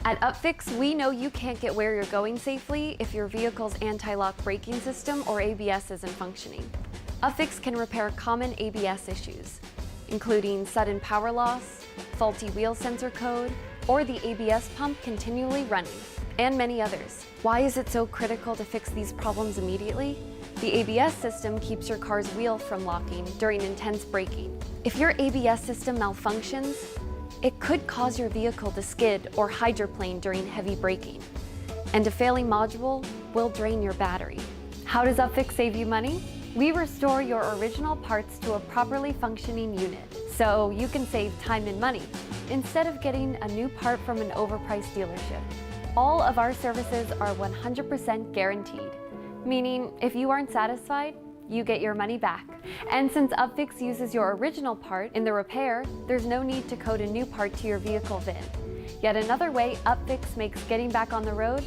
At UpFix, we know you can't get where you're going safely if your vehicle's anti-lock braking system or ABS isn't functioning. UpFix can repair common ABS issues, including sudden power loss, faulty wheel sensor code, or the ABS pump continually running, and many others. Why is it so critical to fix these problems immediately? The ABS system keeps your car's wheel from locking during intense braking. If your ABS system malfunctions, it could cause your vehicle to skid or hydroplane during heavy braking. And a failing module will drain your battery. How does UpFix save you money? We restore your original parts to a properly functioning unit, so you can save time and money, instead of getting a new part from an overpriced dealership. All of our services are 100% guaranteed, meaning if you aren't satisfied, you get your money back. And since UpFix uses your original part in the repair, there's no need to code a new part to your vehicle VIN. Yet another way UpFix makes getting back on the road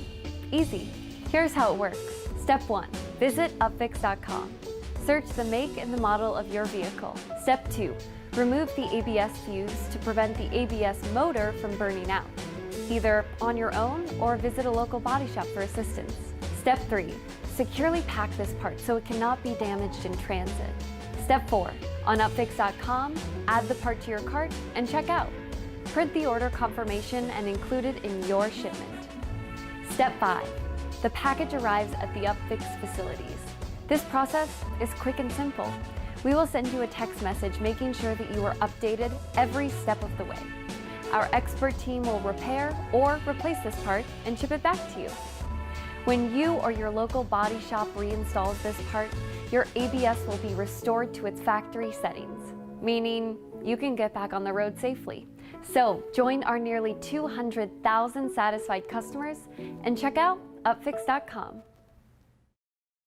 easy. Here's how it works. Step 1, visit upfix.com. Search the make and the model of your vehicle. Step 2, remove the ABS fuse to prevent the ABS motor from burning out, either on your own or visit a local body shop for assistance. Step 3, securely pack this part so it cannot be damaged in transit. Step 4, on upfix.com, add the part to your cart and check out. Print the order confirmation and include it in your shipment. Step 5, the package arrives at the UpFix facilities. This process is quick and simple. We will send you a text message making sure that you are updated every step of the way. Our expert team will repair or replace this part and ship it back to you. When you or your local body shop reinstalls this part, your ABS will be restored to its factory settings, meaning you can get back on the road safely. So join our nearly 200,000 satisfied customers and check out upfix.com.